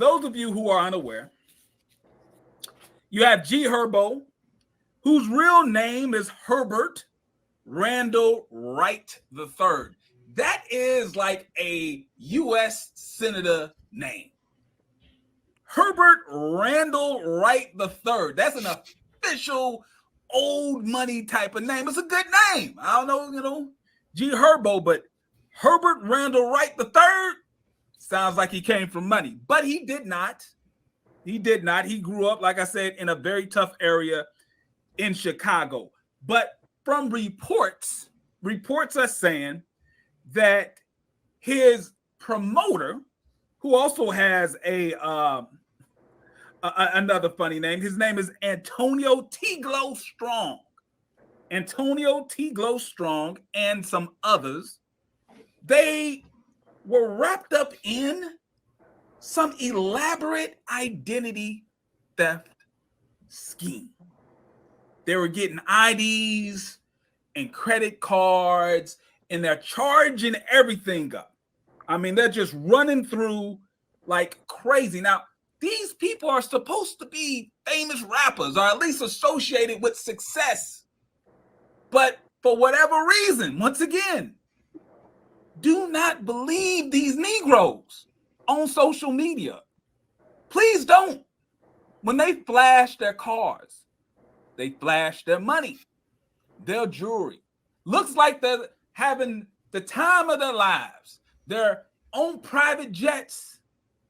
those of you who are unaware, you have G Herbo, whose real name is Herbert Randall Wright III. That is like a U.S. Senator name. Herbert Randall Wright III. That's an official old money type of name. It's a good name. I don't know, G Herbo, but Herbert Randall Wright III sounds like he came from money, but he did not. He did not. He grew up, like I said, in a very tough area in Chicago. But from reports are saying that his promoter, who also has another funny name, his name is Antonio Tiglo Strong. Antonio Tiglo Strong and some others, they were wrapped up in some elaborate identity theft scheme. They were getting IDs and credit cards, and they're charging everything up. I mean, they're just running through like crazy. Now, these people are supposed to be famous rappers, or at least associated with success. But for whatever reason, once again, do not believe these Negroes on social media. Please don't. When they flash their cars, they flash their money, their jewelry. Looks like they're having the time of their lives. They're on private jets,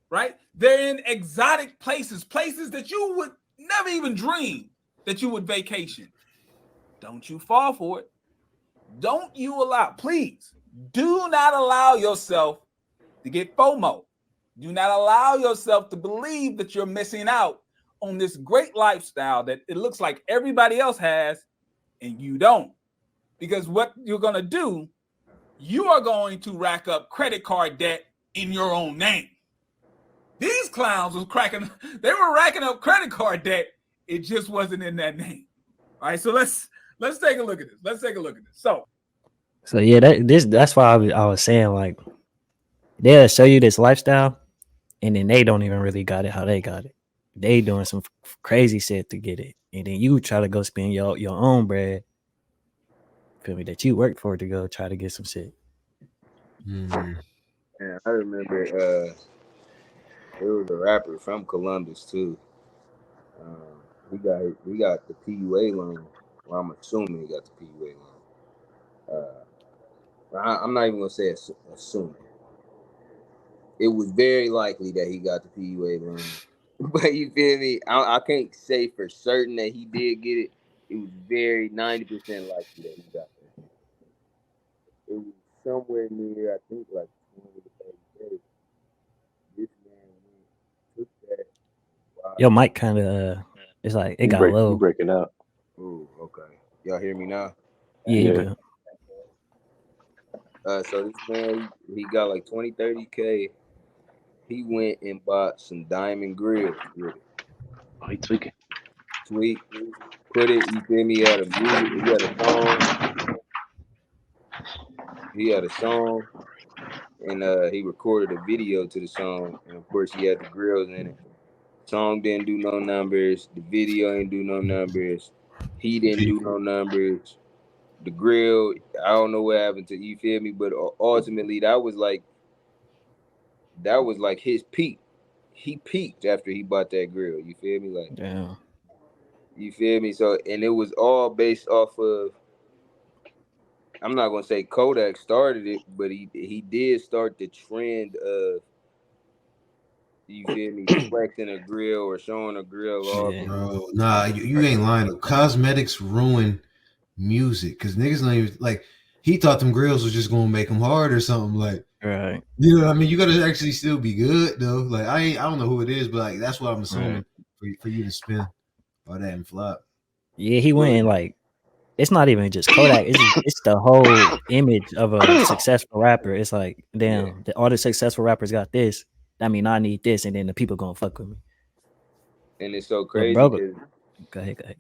right? They're in exotic places that you would never even dream that you would vacation. Don't you fall for it. Don't you allow, please, do not allow yourself to get FOMO. Do not allow yourself to believe that you're missing out on this great lifestyle that it looks like everybody else has and you don't. Because what you're going to do, you are going to rack up credit card debt in your own name. These clowns they were racking up credit card debt. It just wasn't in that name. All right, so let's take a look at this. So yeah, that's why I was saying, like, they'll show you this lifestyle, and then they don't even really got it how they got it. They doing some crazy shit to get it, and then you try to go spend your own bread, feel me, that you worked for to go try to get some shit. Yeah, I remember there was a rapper from Columbus too. We got the PUA loan. Well, I'm assuming he got the PUA loan. I'm not even gonna say assuming. It was very likely that he got the PUA loan, but you feel me? I can't say for certain that he did get it. It was very 90% likely that he got it. It was somewhere near, I think, like 20 to 30 days. This man took that. Wow. Your mic kind of it's like it got low. You breaking out. Oh, okay. Y'all hear me now? Yeah. So this man, he got like 20, 30K. He went and bought some diamond grills with it. Oh, he tweaking. Tweak. Put it, you feel me, he had a song. He had a song. And he recorded a video to the song. And of course he had the grills in it. Song didn't do no numbers. The video didn't do no numbers. He didn't do no numbers. The grill, I don't know what happened to, you feel me? But ultimately, that was like his peak. He peaked after he bought that grill. You feel me? Like, yeah. You feel me? So, and it was all based off of, I'm not gonna say Kodak started it, but he did start the trend of, you feel me, flexing a grill or showing a grill off. Yeah. Bro, nah, you ain't lying. Cosmetics ruin music because niggas don't even like. He thought them grills was just gonna make him hard or something. Like, Right. you know what I mean? You gotta actually still be good though. Like, I don't know who it is, but like that's what I'm assuming for you to spin all that and flop. Yeah, he went and like, it's not even just Kodak. It's the whole image of a successful rapper. It's like, damn, all the successful rappers got this. I mean, I need this, and then the people gonna fuck with me. And it's so crazy. Go ahead.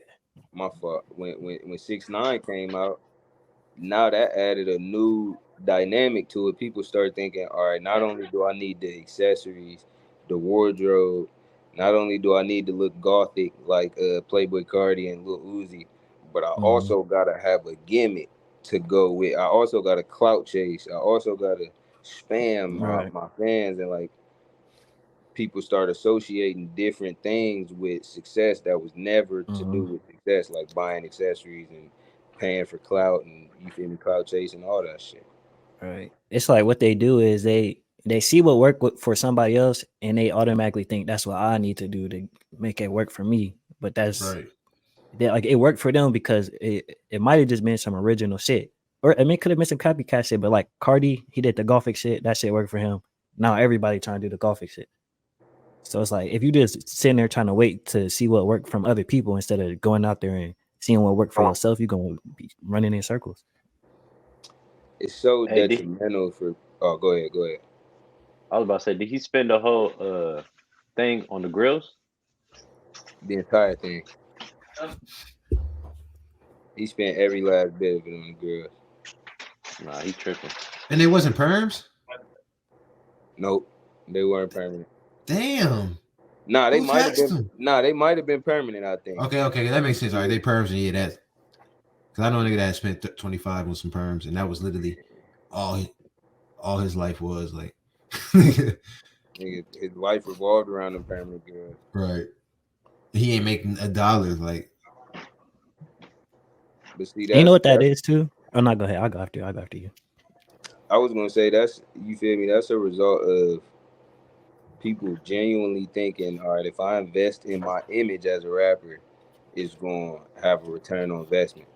My fault. When 6ix9ine came out, now that added a new dynamic to it. People start thinking, all right, not only do I need the accessories the wardrobe. Not only do I need to look gothic like Playboy Cardi and Lil Uzi, but I also gotta have a gimmick to go with. I also gotta clout chase. I also gotta spam my fans, and like people start associating different things with success that was never to do with success, like buying accessories and paying for clout and you feel me, clout chase and all that shit. Right. It's like what they do is they see what worked for somebody else and they automatically think that's what I need to do to make it work for me. But that's Right. like it worked for them because it might have just been some original shit. Or I mean, it could have been some copycat shit, but like Cardi, he did the Gothic shit. That shit worked for him. Now everybody trying to do the Gothic shit. So it's like if you just sitting there trying to wait to see what worked from other people instead of going out there and seeing what worked for yourself, you're gonna be running in circles. It's so detrimental for. Oh, go ahead. I was about to say, did he spend the whole thing on the grills? The entire thing. He spent every last bit of it on the grills. Nah, he tripping. And they wasn't perms? Nope, they weren't permanent. Damn. Nah, they might have been. Nah, they might have been permanent. I think. Okay, that makes sense. All right, they perms and yeah, that. Because I know a nigga that spent 25 on some perms, and that was literally all his life was like. His life revolved around them permanent girls. Right. He ain't making $1. Like. But see, you know what that is too? Oh, no, go ahead. I'll go after you. I was gonna say that's, you feel me? That's a result of people genuinely thinking, all right, if I invest in my image as a rapper, it's gonna have a return on investment.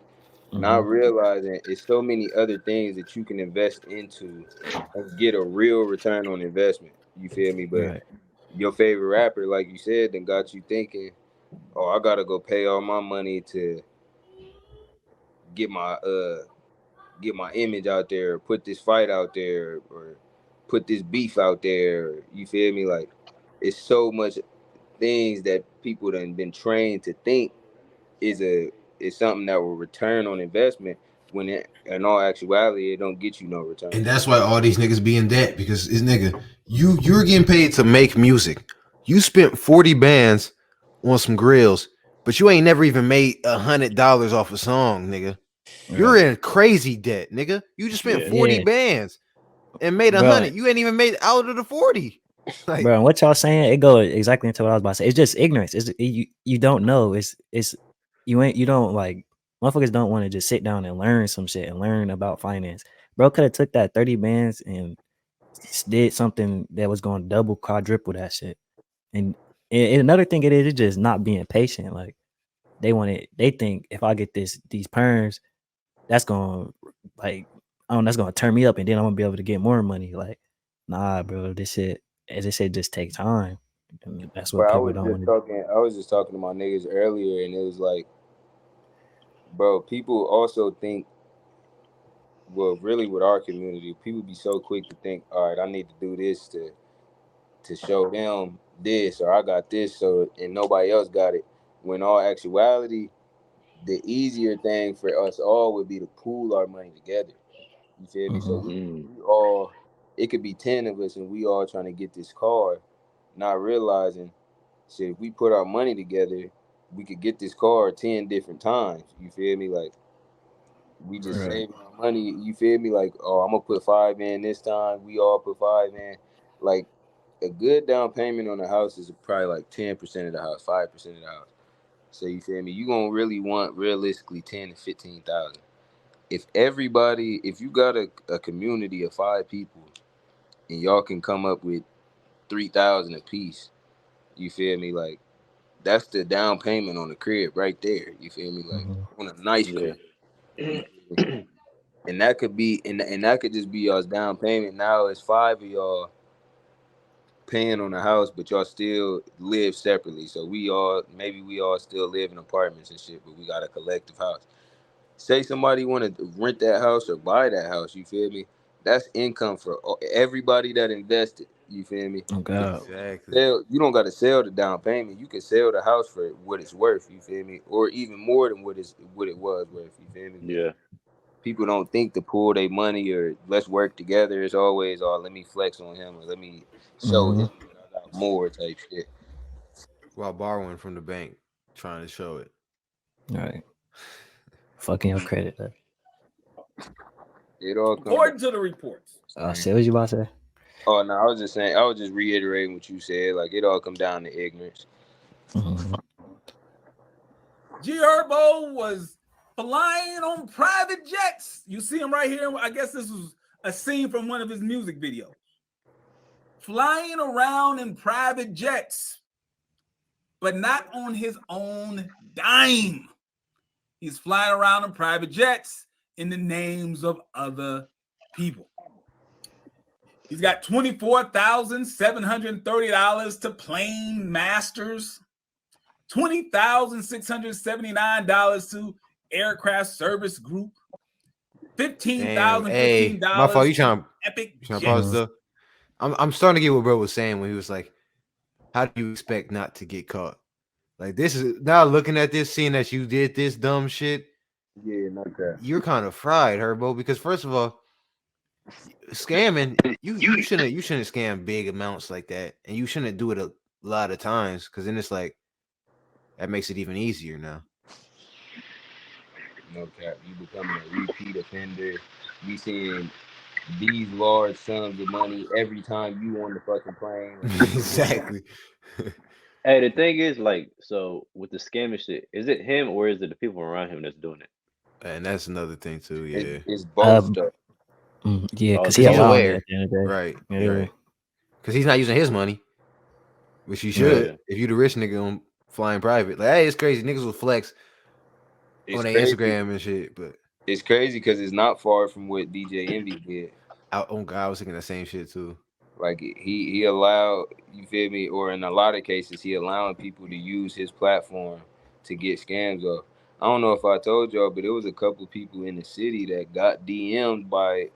Not realizing it's so many other things that you can invest into and get a real return on investment. You feel me? But your favorite rapper, like you said, then got you thinking, oh, I gotta go pay all my money to get my image out there, or put this fight out there, or put this beef out there. You feel me? Like, it's so much things that people done been trained to think is something that will return on investment, when in all actuality it don't get you no return. And that's why all these niggas be in debt, because it's nigga, you're getting paid to make music. You spent 40 bands on some grills, but you ain't never even made $100 off a song, nigga. You're in crazy debt, nigga. You just spent 40 bands and made 100. You ain't even made out of the 40. Like, bro, what y'all saying? It goes exactly into what I was about to say. It's just ignorance. You don't know. You don't like, motherfuckers don't want to just sit down and learn some shit and learn about finance. Bro could have took that 30 bands and did something that was going to double, quadruple that shit. And another thing it's just not being patient. Like they think if I get these perms, that's gonna that's gonna turn me up and then I'm gonna be able to get more money. Like, nah, bro, this shit, as I said, just take time. And that's what people don't want to do. I was just talking to my niggas earlier, and it was like, bro, people also think, well, really with our community, people be so quick to think, all right, I need to do this to show them this, or I got this, so and nobody else got it. When all actuality, the easier thing for us all would be to pool our money together. You feel me? So we all, it could be 10 of us and we all trying to get this car, not realizing, shit, if we put our money together, we could get this car 10 different times. You feel me? Like, we just saving our money. You feel me? Like, oh, I'm gonna put 5 in this time. We all put 5 in. Like, a good down payment on the house is probably like 10% of the house, 5% of the house. So you feel me? You gonna really want realistically 10 to 15,000. If you got a community of 5 people and y'all can come up with 3,000 a piece, you feel me? Like, that's the down payment on the crib right there. You feel me? Like, on a nice crib. And that could be, and that could just be y'all's down payment. Now it's 5 of y'all paying on the house, but y'all still live separately. So maybe we all still live in apartments and shit, but we got a collective house. Say somebody want to rent that house or buy that house, you feel me? That's income for everybody that invested. You feel me? Okay. Exactly. You don't got to sell the down payment. You can sell the house for what it's worth. You feel me? Or even more than what it was worth. You feel me? Yeah. People don't think to pool their money or let's work together. It's always, let me flex on him or let me show him more type shit. While borrowing from the bank, trying to show it. All right. Fucking your credit up. It all comes. According to the reports, Say what you about to say? Oh no, I was just saying. I was just reiterating what you said. Like it all come down to ignorance. Mhm. G Herbo was flying on private jets. You see him right here. I guess this was a scene from one of his music videos. Flying around in private jets, but not on his own dime. He's flying around in private jets in the names of other people. He's got $24,730 to Plane Masters, $20,679 to Aircraft Service Group, $15,015 Hey, my fault. You trying Epic to Jets. pause though? I'm starting to get what bro was saying when he was like, "How do you expect not to get caught?" Like this is now looking at this, seeing that you did this dumb shit. Yeah, not that. You're kind of fried, Herbo, because first of all, scamming you shouldn't scam big amounts like that, and you shouldn't do it a lot of times because then it's like that makes it even easier now. No cap. You becoming a repeat offender. You seeing these large sums of money every time you on the fucking plane. Exactly. Hey, the thing is, like, so with the scamming shit, is it him or is it the people around him that's doing it? And that's another thing too. Yeah. It's both stuff. Yeah, because Oh, he he's allowed aware. it at the end of the day. Right. Yeah. Right. Because he's not using his money, which he should. Yeah. If you the rich nigga on flying private, like, hey, it's crazy. Niggas will flex It's on their crazy. Instagram and shit, but It's crazy because it's not far from what DJ Envy did. I was thinking the same shit too. Like he allowed, you feel me, or in a lot of cases he allowing people to use his platform to get scams off. I don't know if I told y'all, but there was a couple people in the city that got DM'd by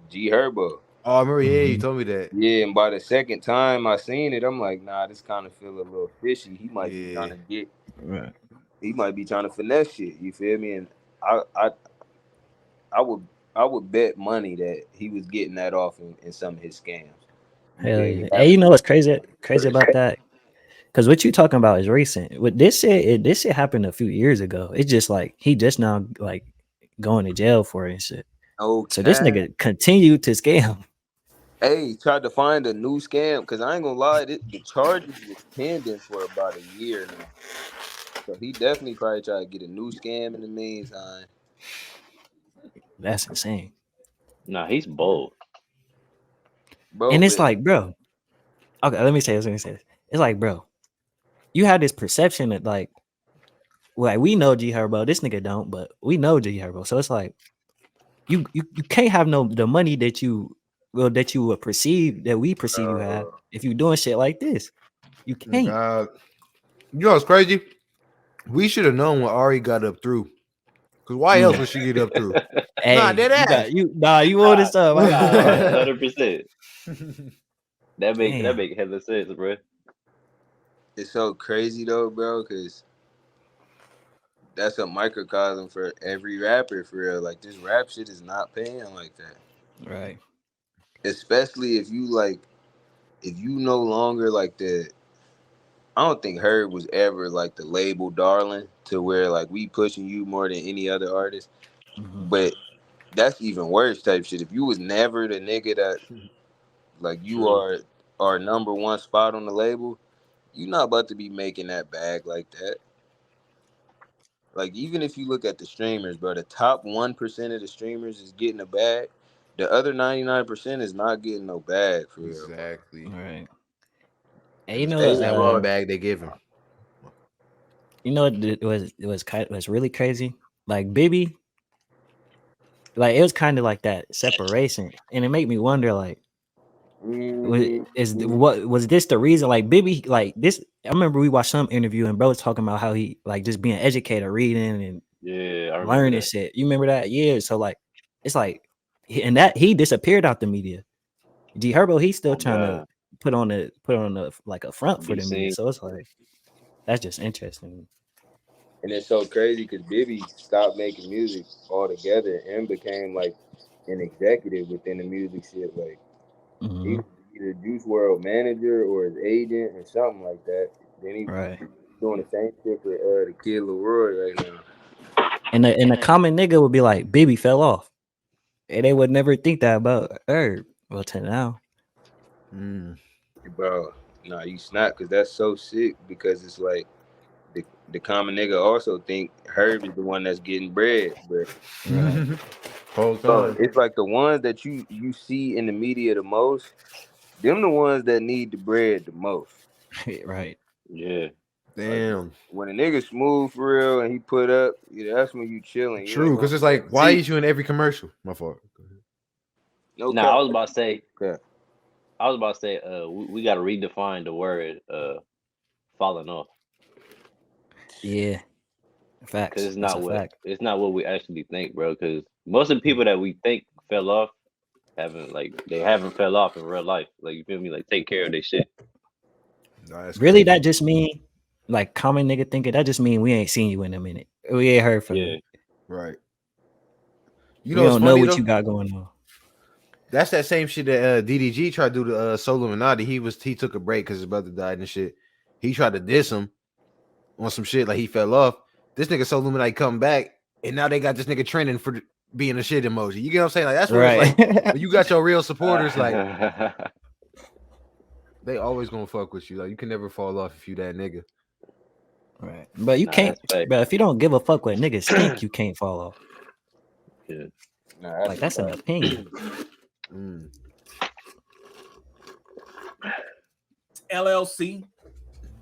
G Herbo. Oh, I remember. Yeah, you told me that. Yeah, and by the second time I seen it, I'm like, nah, this kind of feel a little fishy. He might be trying to get, Right. he might be trying to finesse shit. You feel me? And I would bet money that he was getting that off in some of his scams. Hell yeah. Hey, you know what's crazy about that? Because what you talking about is recent. With this shit happened a few years ago. It's just like he just now like going to jail for it and shit. Okay. So this nigga continued to scam. Hey, tried to find a new scam because I ain't gonna lie, the charges was pending for about a year now. So he definitely probably tried to get a new scam in the meantime. That's insane. Nah, he's bold. Bro, And it's but- like, bro. Okay, let me say this. It's like, bro, you have this perception that like we know G Herbo. This nigga don't, but we know G Herbo. So it's like you can't have the money that you would perceive that we perceive you have if you doing shit like this. You can't. You know what's crazy? We should have known what Ari got up through. Cause why else would she get up through? Hey, Nah, dead ass. You owe this up. 100%. That make hella sense, bro. it's so crazy though, bro, because that's a microcosm for every rapper for real. Like this rap shit is not paying like that. Right. Especially if you no longer like I don't think Herb was ever like the label darling to where like we pushing you more than any other artist. Mhm. But that's even worse type shit. If you was never the nigga that like you are our number one spot on the label, you not about to be making that bag like that. Like even if you look at the streamers, bro, the top 1% of the streamers is getting a bag. The other 99% is not getting no bag for real. Exactly. Right. And you know, That's that one bag they give him. You know it was really crazy. Like Bibby, like it was kind of like that separation, and it made me wonder, like, what was this the reason? Like Bibby, like this. I remember we watched some interview and bro was talking about how he like just being educated, reading and learning shit. You remember that? Yeah. So like, it's like, and that he disappeared out the media. G Herbo, he's still trying to put on a like a front for the media. So it's like that's just interesting. And it's so crazy because Bibby stopped making music altogether and became like an executive within the music shit. Like he either Juice World manager or his agent or something like that. Then he Right. doing the same shit for the Kid Leroy right now. And the common nigga would be like, Baby fell off. And they would never think that about Herb. Well, to now. Bro, nah, you snap because that's so sick because it's like the common nigga also think Herb is the one that's getting bread, but Whole it's like the ones that you see in the media the most, them the ones that need the bread the most. Right. Yeah. Damn. Like, when a nigga smooth for real and he put up, that's when you chilling. True, because it's like, why is you in every commercial? My fault. No, I was about to say. Okay. I was about to say. We got to redefine the word falling off. Yeah. Facts. Because it's That's not what we actually think, bro. Because most of the people that we think fell off haven't fell off in real life. Like, you feel me? Like, take care of their shit. No, really, that just mean like common nigga thinking. That just mean we ain't seen you in a minute. We ain't heard from you. Right. You don't know what you got going on. That's that same shit that DDG tried to do to Soluminati. He took a break because his brother died and shit. He tried to diss him on some shit like he fell off. This nigga Soluminati come back and now they got this nigga trending for being a shit emoji. You get what I'm saying? Like that's what right. it's like. When you got your real supporters, like they always gonna fuck with you. Like you can never fall off if you that nigga. Right. But you can't. But if you don't give a fuck what niggas think, you can't fall off. Yeah. Like that's an opinion. LLC,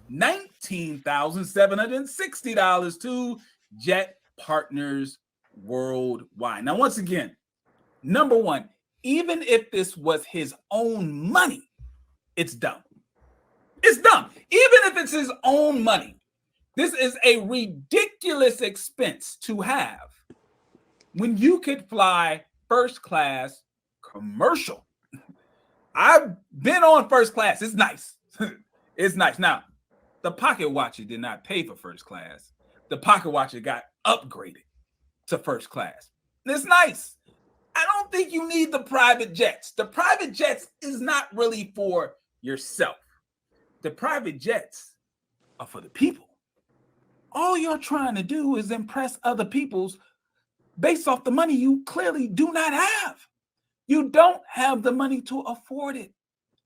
$19,760 to Jet Partners Worldwide. Now, once again, number one, even if this was his own money, it's dumb. It's dumb. Even if it's his own money, this is a ridiculous expense to have when you could fly first class commercial. I've been on first class. It's nice. It's nice. Now, the pocket watcher did not pay for first class. The pocket watcher got upgraded to first class. It's nice. I don't think you need the private jets. The private jets is not really for yourself. The private jets are for the people. All you're trying to do is impress other people's based off the money you clearly do not have. You don't have the money to afford it,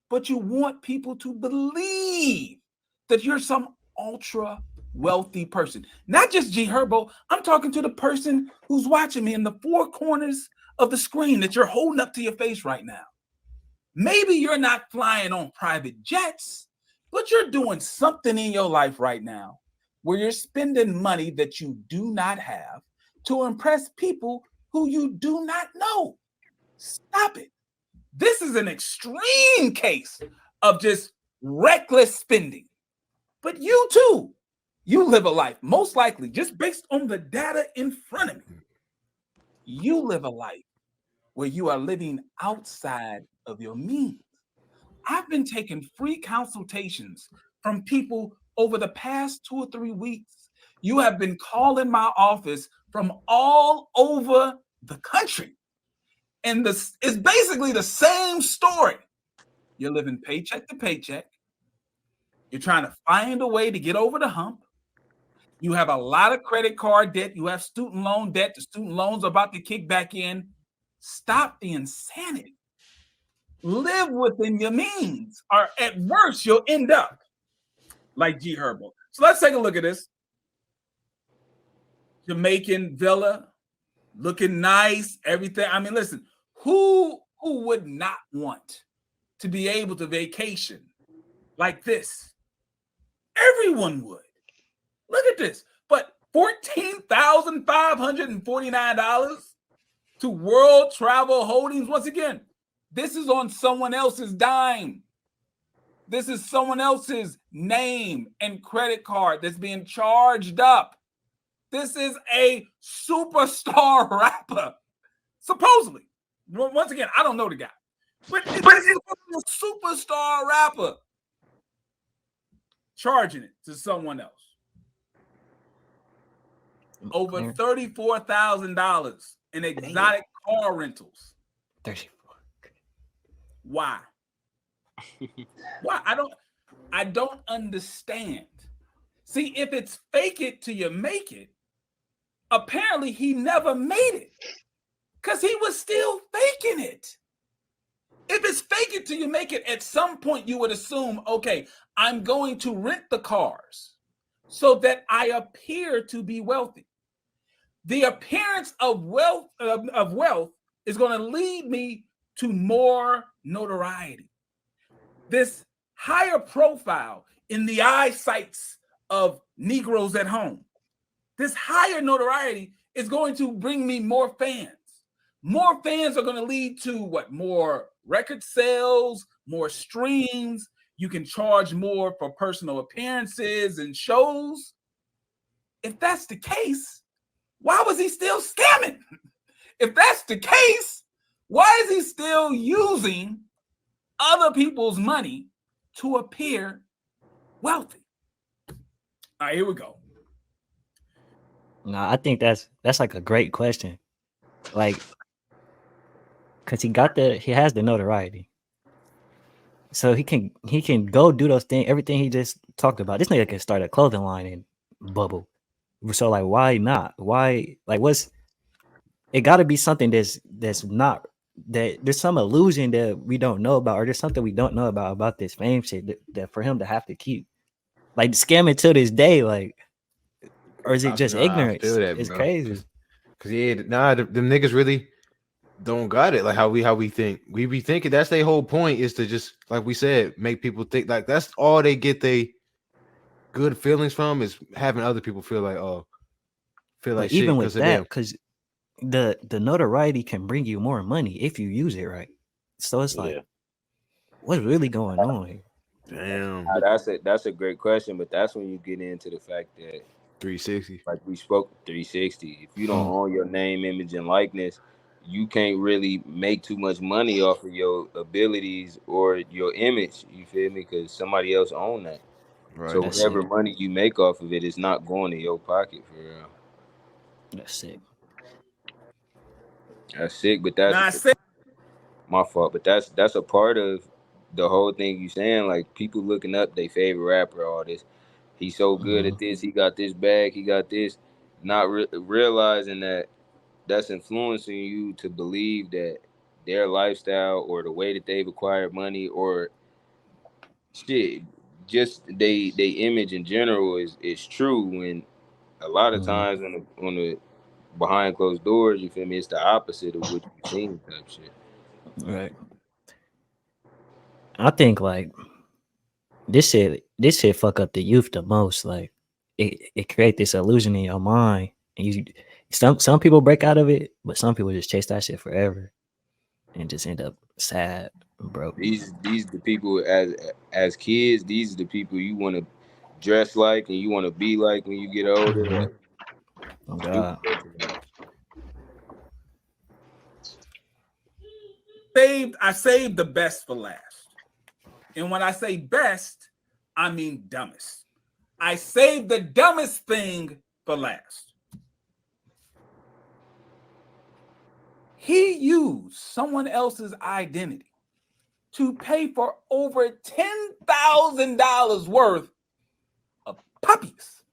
but you want people to believe that you're some ultra wealthy person. Not just G Herbo. I'm talking to the person who's watching me in the four corners of the screen that you're holding up to your face right now. Maybe you're not flying on private jets, but you're doing something in your life right now where you're spending money that you do not have to impress people who you do not know. Stop it. This is an extreme case of just reckless spending. But you too, you live a life, most likely, just based on the data in front of me. You live a life where you are living outside of your means. I've been taking free consultations from people over the past 2 or 3 weeks. You have been calling my office from all over the country. And this is basically the same story. You're living paycheck to paycheck. You're trying to find a way to get over the hump. You have a lot of credit card debt. You have student loan debt. The student loans are about to kick back in. Stop the insanity. Live within your means, or at worst, you'll end up like G Herbo. So let's take a look at this. Jamaican villa, looking nice, everything. I mean, listen, who would not want to be able to vacation like this? Everyone would. Look at this. But $14,549 to World Travel Holdings. Once again, this is on someone else's dime. This is someone else's name and credit card that's being charged up. This is a superstar rapper, supposedly. Once again, I don't know the guy, but it's a superstar rapper charging it to someone else. Over $34,000 in exotic car rentals. 34. Why? Why? I don't understand. See, if it's fake it till you make it, apparently he never made it because he was still faking it. If it's fake it till you make it, at some point you would assume, okay, I'm going to rent the cars so that I appear to be wealthy. The appearance of wealth is going to lead me to more notoriety. This higher profile in the eyesights of Negroes at home, this higher notoriety is going to bring me more fans. More fans are going to lead to what? More record sales, more streams. You can charge more for personal appearances and shows. If that's the case, why was he still scamming? If that's the case, why is he still using other people's money to appear wealthy? All right, here we go. No, I think that's like a great question. Like, because he has the notoriety. So he can go do those things, everything he just talked about. This nigga can start a clothing line and bubble. So like, why not? Why, like, it got to be something that's not, that there's some illusion that we don't know about, or there's something we don't know about this fame shit that for him to have to keep like scamming to this day, like, or is it just ignorance? It's crazy. Cause them niggas really don't got it like how we think. We be thinking that's their whole point, is to just, like we said, make people think like that's all they get they good feelings from, is having other people feel like But even with that, because the notoriety can bring you more money if you use it right. So it's like, what's really going on here? Damn. That's a great question, but that's when you get into the fact that 360, like we spoke, 360. If you don't own your name, image, and likeness, you can't really make too much money off of your abilities or your image. You feel me? Because somebody else own that. Right. So whatever money you make off of it is not going to your pocket for real. That's sick. That's sick, but that's my fault. But that's a part of the whole thing you saying. Like people looking up their favorite rapper, all this. He's so good at this. He got this bag. He got this. Not realizing that that's influencing you to believe that their lifestyle or the way that they've acquired money or shit, just they image in general is true. When a lot of times on the behind closed doors, you feel me, it's the opposite of what you've seen type shit. Right. I think like this shit fuck up the youth the most. Like it create this illusion in your mind, and some people break out of it, but some people just chase that shit forever and just end up sad and broke. These the people as kids. These are the people you want to dress like and you want to be like when you get older. Like, oh God. I saved the best for last. And when I say best, I mean dumbest. I saved the dumbest thing for last. He used someone else's identity to pay for over $10,000 worth of puppies.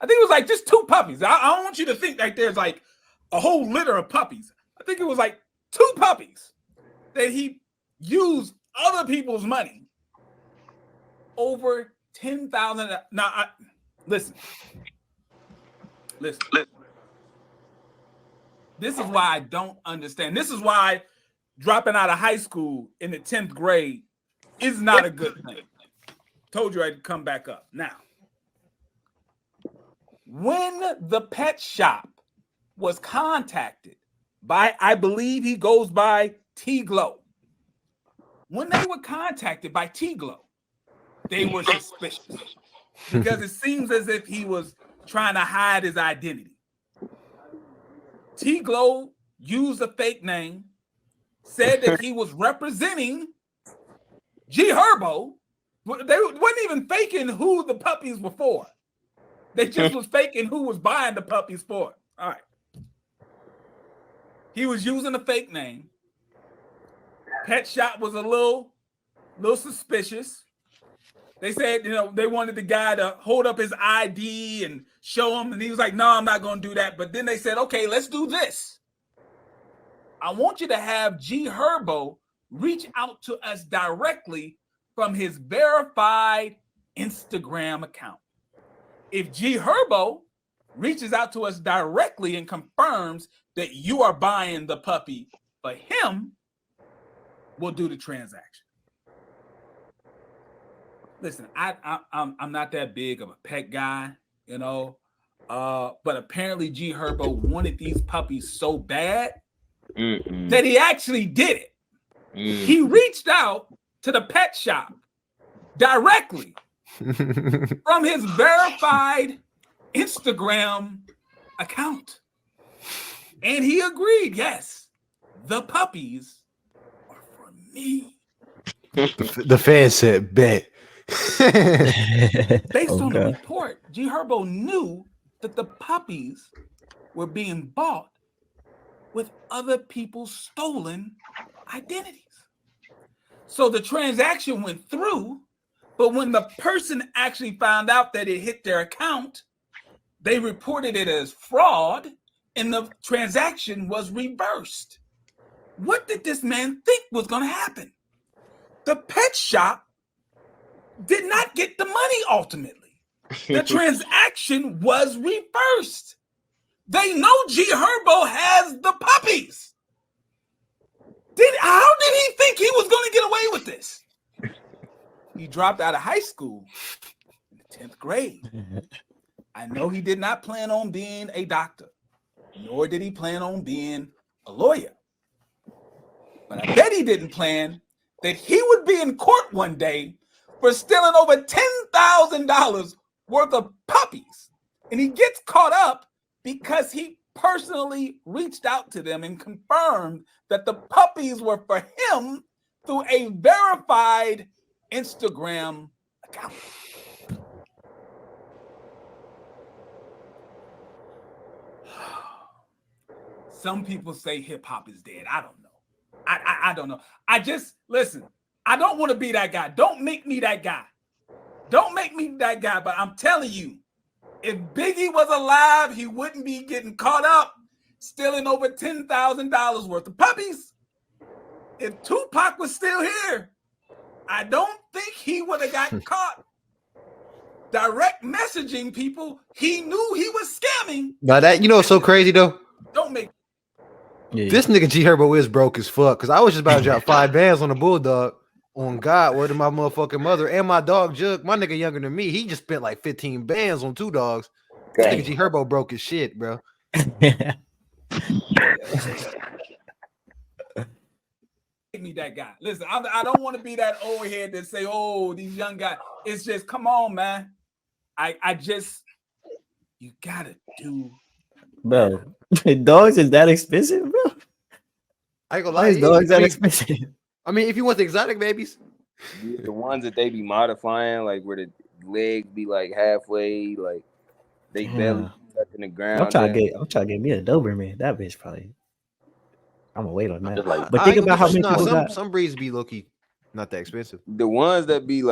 I think it was like just 2 puppies. I don't want you to think like there's like a whole litter of puppies. I think it was like 2 puppies that he used other people's money over $10,000. Now, listen. This is why I don't understand. This is why dropping out of high school in the 10th grade is not a good thing. Told you I'd come back up. Now, when the pet shop was contacted by, I believe he goes by T-Glow. When they were contacted by T-Glow, they were suspicious because it seems as if he was trying to hide his identity. T-Glow used a fake name, said that he was representing G Herbo. They wasn't even faking who the puppies were for. They just was faking who was buying the puppies for. All right. He was using a fake name. Pet Shop was a little a little suspicious. They said, they wanted the guy to hold up his ID and show him, and he was like, no, I'm not going to do that. But then they said, okay, let's do this. I want you to have G Herbo reach out to us directly from his verified Instagram account. If G Herbo reaches out to us directly and confirms that you are buying the puppy for him, we'll do the transaction. Listen, I'm not that big of a pet guy, but apparently G Herbo wanted these puppies so bad that he actually did it. He reached out to the pet shop directly from his verified Instagram account. And he agreed, yes, the puppies are for me. The fan said, bet. Based on the report, G Herbo knew that the puppies were being bought with other people's stolen identities. So the transaction went through, but when the person actually found out that it hit their account, they reported it as fraud and the transaction was reversed. What did this man think was going to happen? The pet shop did not get the money ultimately. The transaction was reversed. They know G Herbo has the puppies. How did he think he was going to get away with this? He dropped out of high school in the 10th grade. I know he did not plan on being a doctor, nor did he plan on being a lawyer. But I bet he didn't plan that he would be in court one day for stealing over $10,000 worth of puppies. And he gets caught up because he personally reached out to them and confirmed that the puppies were for him through a verified Instagram account. Some people say hip hop is dead. I don't know. I don't know. Listen, I don't want to be that guy. Don't make me that guy. Don't make me that guy. But I'm telling you, if Biggie was alive, he wouldn't be getting caught up stealing over $10,000 worth of puppies. If Tupac was still here, I don't think he would have got caught direct messaging people. He knew he was scamming. Now that, what's so crazy though? Don't make This nigga G Herbo is broke as fuck. Cause I was just about to drop 5 bands on the Bulldog. On God, word to my motherfucking mother and my dog Jug. My nigga younger than me. He just spent like 15 bands on 2 dogs. This nigga G Herbo broke his shit, bro. Me that guy. Listen, I don't want to be that old head that say, "Oh, these young guys." It's just, come on, man. You gotta do, bro. Dogs is that expensive, bro? I ain't gonna lie. Dogs that expensive. I mean, if you want the exotic babies, the ones that they be modifying, like where the legs be like halfway, like they belly touching the ground. I'm trying to get me a Doberman. That bitch probably. I'm gonna wait on that. Like, but think about how many people got. Some breeds be low-key not that expensive. The ones that be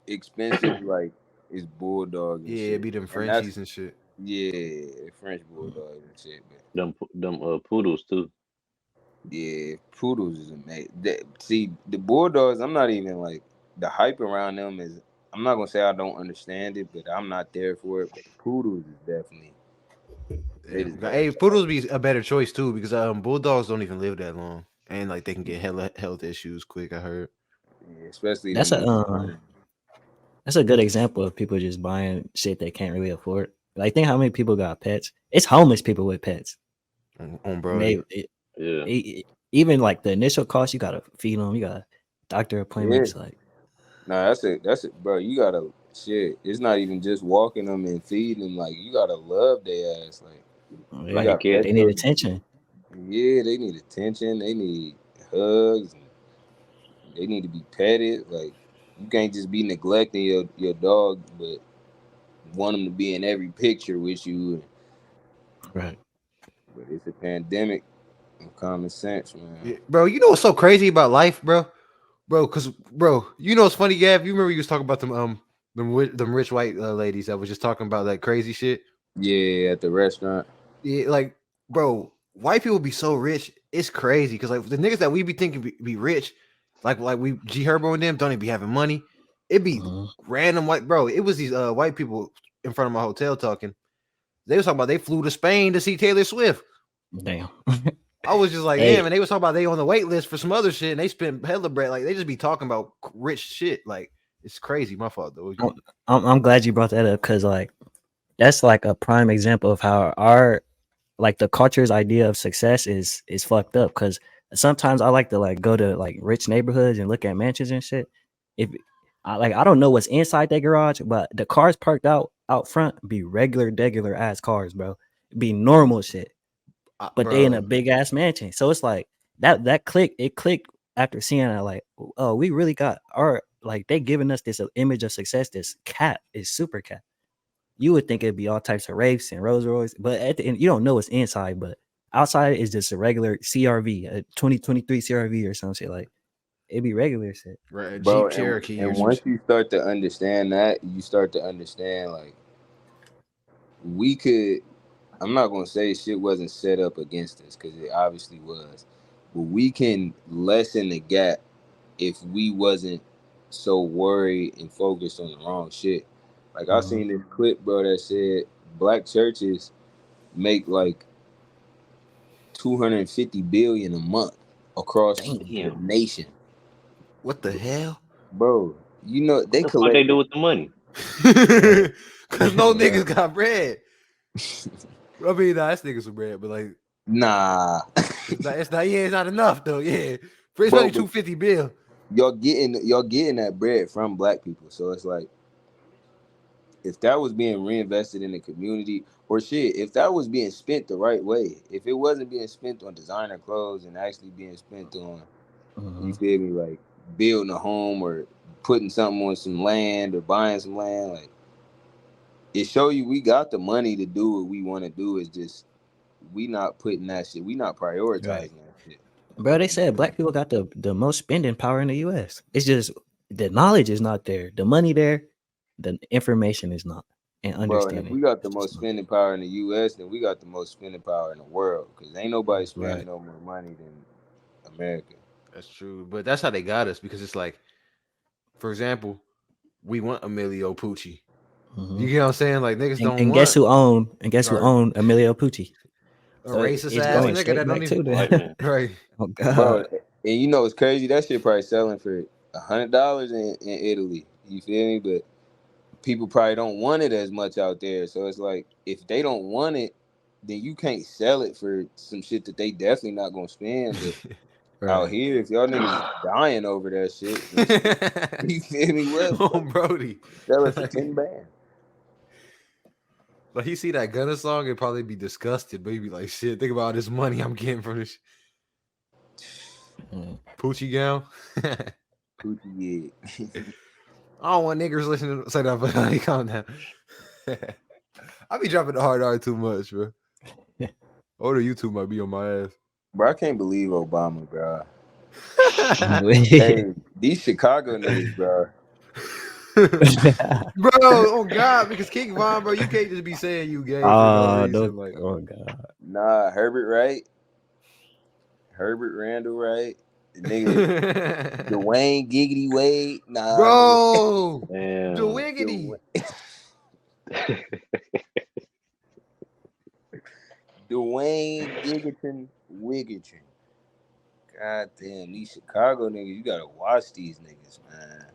expensive, like is bulldog. Yeah, it be them Frenchies and shit. Yeah, French bulldogs and shit. Them poodles too. Yeah, poodles is amazing. See, the bulldogs, I'm not even like the hype around them is. I'm not gonna say I don't understand it, but I'm not there for it. But poodles is definitely. Hey, poodles be a better choice too because bulldogs don't even live that long, and like they can get health issues quick. I heard. Yeah, especially that's a good example of people just buying shit they can't really afford. Like, think how many people got pets. It's homeless people with pets. On bro. Even like the initial cost, you gotta feed them. You got doctor appointments. Yeah. Like, nah, that's it, bro. You gotta shit. It's not even just walking them and feeding them. Like, you gotta love their ass. Like they need attention. Yeah, they need attention. They need hugs. They need to be petted. Like, you can't just be neglecting your dog, but want them to be in every picture with you. Right. But it's a pandemic. Common sense, man. Yeah, bro, you know what's so crazy about life, bro? Because you know what's funny, Gav? You remember you was talking about them rich white ladies that was just talking about that crazy shit. Yeah, at the restaurant. Yeah, like, bro, white people be so rich. It's crazy because like the niggas that we be thinking be rich, like we G Herbo and them don't even be having money. It be random white bro. It was these white people in front of my hotel talking. They was talking about they flew to Spain to see Taylor Swift. Damn. I was just like, Hey. damn, and they was talking about they on the wait list for some other shit, and they spent hella bread. Like they just be talking about rich shit. Like it's crazy. My fault though. I'm glad you brought that up because like that's like a prime example of how our like the culture's idea of success is fucked up. Because sometimes I like to like go to like rich neighborhoods and look at mansions and shit. If I don't know what's inside that garage, but the cars parked out front be regular ass cars, bro. Be normal shit. But they in a big ass mansion. So it's like that clicked after seeing it, like, oh, we really got our like they giving us this image of success. This cat is super cat. You would think it'd be all types of rapes and Rolls Royce, but at the end, you don't know what's inside. But outside is just a regular CRV, a 2023 CRV or some shit. Like it'd be regular shit. Right, Bro, Jeep Cherokee. and once you start to understand that, you start to understand like we could. I'm not gonna say shit wasn't set up against us because it obviously was, but we can lessen the gap if we wasn't so worried and focused on the wrong shit. Like I seen this clip, bro, that said black churches make like 250 billion a month across the nation. What the hell, bro? You know they What collect. they do with the money? Because no niggas got bread. I mean, nah, that's niggas some bread, but like, nah, it's not enough though. Yeah, for it's only 250 bill. Y'all getting that bread from black people, so it's like if that was being reinvested in the community, or shit, if that was being spent the right way, if it wasn't being spent on designer clothes and actually being spent on, you feel me, like building a home or putting something on some land or buying some land, like it show you we got the money to do what we want to do. It's just we not putting that shit, we not prioritizing that shit. Bro, they said black people got the most spending power in the US. It's just the knowledge is not there. The money there, the information is not. And understanding. Bro, and if we got the most spending power in the US, then we got the most spending power in the world. Because ain't nobody spending no more money than America. That's true. But that's how they got us, because it's like, for example, we want Emilio Pucci. You get what I'm saying? Like niggas don't and want. Guess who owned Emilio Pucci? A racist ass nigga that don't even right. Oh god. Bro, and you know it's crazy. That shit probably selling for $100 in Italy. You feel me? But people probably don't want it as much out there. So it's like if they don't want it, then you can't sell it for some shit that they definitely not gonna spend. But out here, if y'all niggas dying over that shit, you feel me? What? Oh, Brody, sell it for 10 bands. Like he see that Gunna song, it'd probably be disgusted, but he'd be like, "Shit, think about all this money I'm getting from this Poochie gown." Poochie, yeah. I don't want niggers listening to say that, but like, calm down. I be dropping the hard R too much, bro. Or the YouTube might be on my ass. Bro, I can't believe Obama, bro. Hey, these Chicago niggas, bro. Bro, oh God, because King Von, bro, you can't just be saying you gay. Oh God. Nah, Herbert Wright, Herbert Randall Wright, the nigga Dwayne Giggity Wade, nah, bro, the Wiggity, Dwayne Giggerton Wiggerton. God damn, these Chicago niggas, you gotta watch these niggas, man.